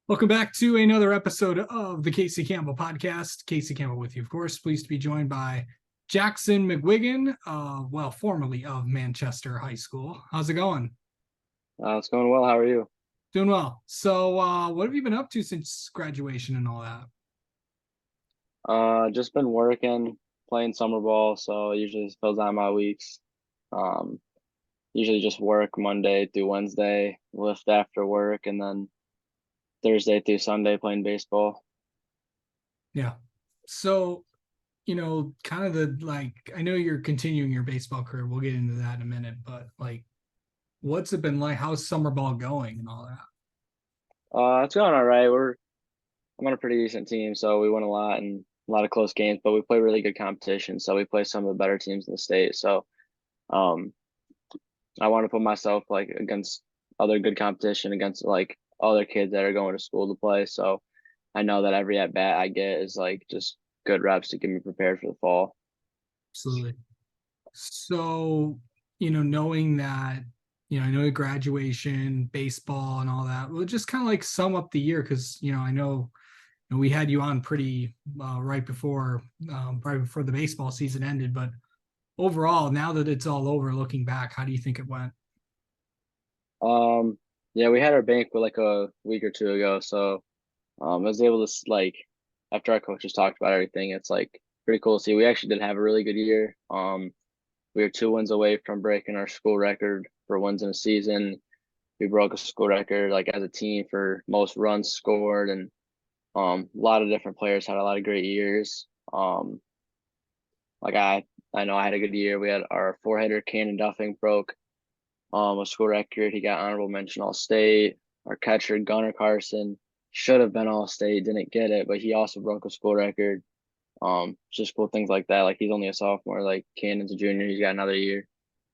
Welcome back to another episode of the Casey Campbell podcast. Casey Campbell with you, of course. Pleased to be joined by Jaxon McGuigan, formerly of Manchester High School. How's it going? It's going well. How are you? Doing well. So, what have you been up to since graduation and all that? Just been working, playing summer ball, so usually fills out my weeks. Um, Usually just work Monday through Wednesday, lift after work, and then Thursday through Sunday playing baseball. Yeah. So, kind of I know you're continuing your baseball career. We'll get into that in a minute, but what's it been like? How's summer ball going and all that? It's going all right. I'm on a pretty decent team, so we win a lot and a lot of close games, but we play really good competition. So we play some of the better teams in the state. So um, I want to put myself like against other good competition against like other kids that are going to school to play. So I know that every at bat I get is like just good reps to get me prepared for the fall. Absolutely. So, knowing that, I know graduation, baseball, and all that, we'll just kind of like sum up the year because, I know we had you on pretty right before the baseball season ended. But overall, now that it's all over, looking back, how do you think it went? Um, yeah, we had our banquet like a week or two ago, so I was able to like after our coaches talked about everything, it's like pretty cool to see. We actually did have a really good year. We were 2 wins away from breaking our school record for wins in a season. We broke a school record like as a team for most runs scored, and a lot of different players had a lot of great years. Like I know I had a good year. We had our four-hitter Cannon Duffing broke a school record. He got honorable mention All State. Our catcher Gunnar Carson should have been All State, didn't get it, but he also broke a school record. Just cool things like that. Like he's only a sophomore, like Cannon's a junior. He's got another year.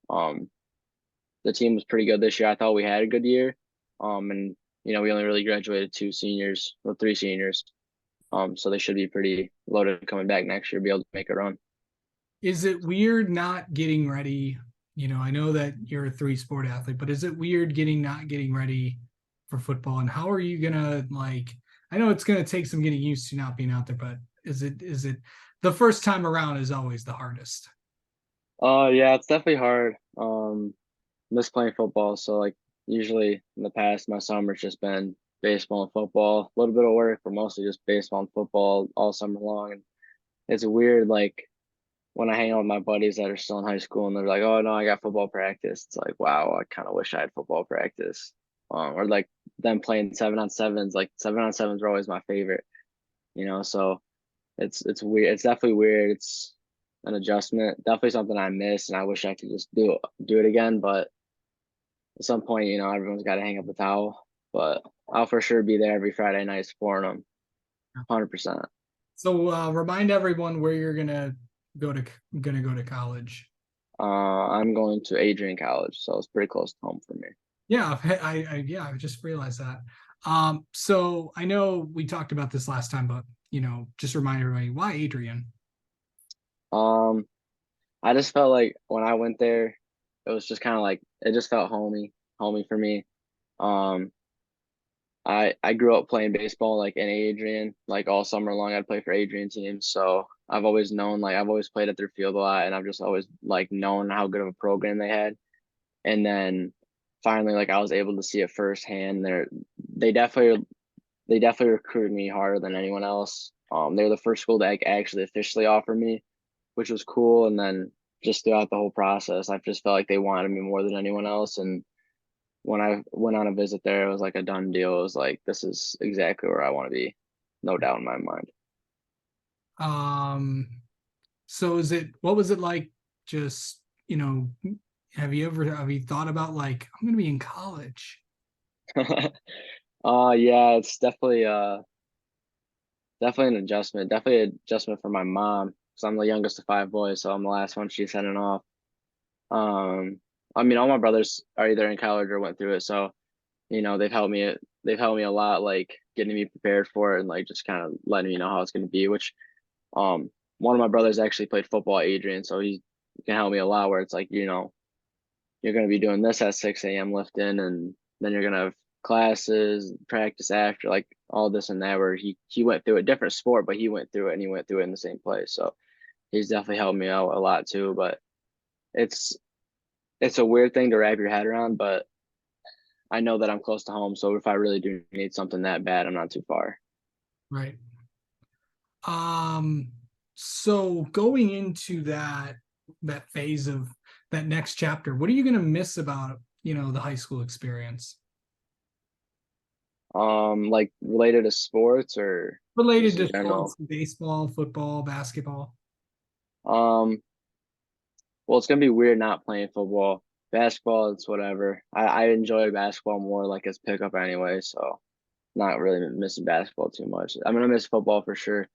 Um, the team was pretty good this year. I thought we had a good year. And we only really graduated two seniors or three seniors. So they should be pretty loaded coming back next year, be able to make a run. Is it weird not getting ready? I know that you're a three-sport athlete, but is it weird not getting ready for football? And how are you gonna like? I know it's gonna take some getting used to not being out there, but is it the first time around is always the hardest? Yeah, it's definitely hard. Miss playing football. So like usually in the past, my summer's just been baseball and football, a little bit of work, but mostly just baseball and football all summer long. And it's weird, like when I hang out with my buddies that are still in high school and they're like, "Oh no, I got football practice." It's like, wow, I kind of wish I had football practice. Or like them playing 7-on-7s. Like 7-on-7s are always my favorite. So it's weird. It's definitely weird. It's an adjustment. Definitely something I miss, and I wish I could just do it again. But at some point, everyone's got to hang up the towel. But I'll for sure be there every Friday night supporting them, 100%. So remind everyone where you're go to gonna go to college. I'm going to Adrian College, so it's pretty close to home for me. Yeah, I just realized that. So I know we talked about this last time, but just remind everybody why Adrian. Um, I just felt like when I went there, it was just kind of like it just felt homey for me. Um, I grew up playing baseball like in Adrian, like all summer long. I'd play for Adrian teams, so I've always known like I've always played at their field a lot, and I've just always like known how good of a program they had. And then finally, like I was able to see it firsthand. They definitely they definitely recruited me harder than anyone else. They were the first school that actually officially offered me, which was cool. And then just throughout the whole process, I just felt like they wanted me more than anyone else. And when I went on a visit there, it was like a done deal. It was like, this is exactly where I want to be. No doubt in my mind. Um, so what was it like? Just have you thought about like I'm gonna be in college? Yeah, it's definitely an adjustment. Definitely an adjustment for my mom. So I'm the youngest of five boys, so I'm the last one she's sending off. Um, I mean, all my brothers are either in college or went through it, so they've helped me a lot, like getting me prepared for it and like just kind of letting me know how it's going to be. Which one of my brothers actually played football at Adrian, so he can help me a lot. Where it's like you're going to be doing this at 6 a.m. lifting, and then you're going to classes, practice after, like all this and that, where he went through a different sport, but he went through it and he went through it in the same place. So he's definitely helped me out a lot too. But it's it's a weird thing to wrap your head around, but I know that I'm close to home. So if I really do need something that bad, I'm not too far. Right. Um, so going into that phase of that next chapter, what are you gonna miss about, the high school experience? Like related to sports or Related just in to sports, general. baseball, football, basketball. Um, well, it's gonna be weird not playing football. Basketball, it's whatever. I enjoy basketball more like as pickup anyway, so not really missing basketball too much. I'm gonna miss football for sure.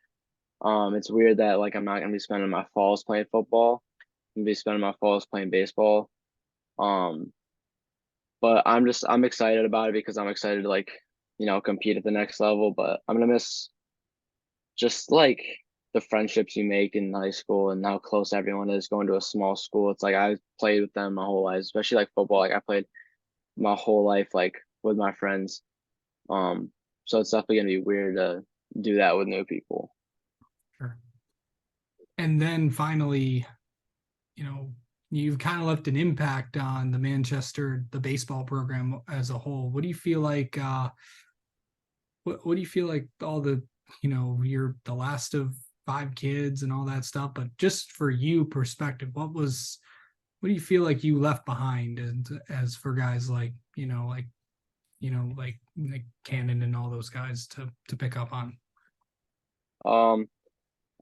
It's weird that like I'm not gonna be spending my falls playing football. I'm gonna be spending my falls playing baseball. Um, but I'm excited about it because I'm excited to like, compete at the next level. But I'm gonna miss just like the friendships you make in high school and how close everyone is going to a small school. It's like I played with them my whole life, especially like football. Like I played my whole life like with my friends. Um, so it's definitely gonna be weird to do that with new people. Sure. And then finally, you've kind of left an impact on the baseball program as a whole. What do you feel like what do you feel like all the, you're the last of five kids and all that stuff, but just for you perspective, what do you feel like you left behind, and as for guys like, like Cannon and all those guys to pick up on? Um,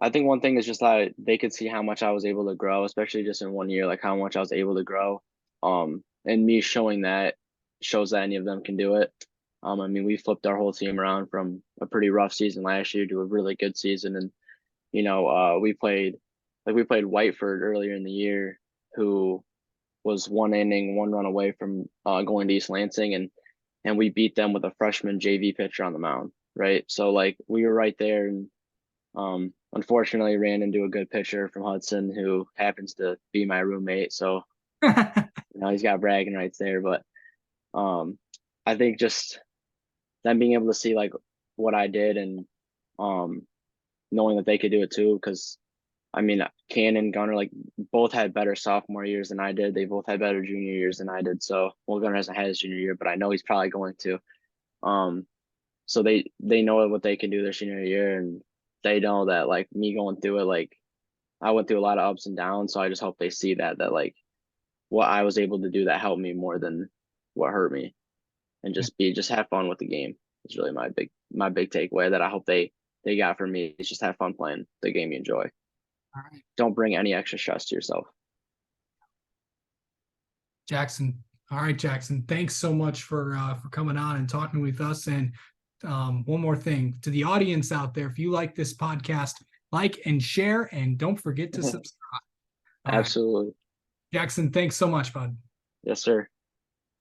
I think one thing is just that they could see how much I was able to grow, especially just in 1 year, like how much I was able to grow. And me showing that shows that any of them can do it. I mean, we flipped our whole team around from a pretty rough season last year to a really good season. And, we played Whiteford earlier in the year, who was 1 inning, 1 run away from going to East Lansing, and we beat them with a freshman JV pitcher on the mound, right? So like we were right there, and unfortunately ran into a good pitcher from Hudson who happens to be my roommate. So, he's got bragging rights there. But um, I think just them being able to see like what I did and um, knowing that they could do it too. Because I mean, Ken and Gunner like both had better sophomore years than I did. They both had better junior years than I did. So, well, Gunner hasn't had his junior year, but I know he's probably going to. Um, so they know what they can do their senior year, and they know that like me going through it, like I went through a lot of ups and downs. So I just hope they see that like what I was able to do that helped me more than what hurt me, and just have fun with the game is really my big takeaway that I hope they got from me. Is just have fun playing the game you enjoy. All right, Don't bring any extra stress to yourself. Jaxon. All right, Jaxon. Thanks so much for coming on and talking with us. And one more thing to the audience out there: if you like this podcast, like and share, and don't forget to subscribe. All right, Absolutely. Jaxon. Thanks so much, bud. Yes, sir.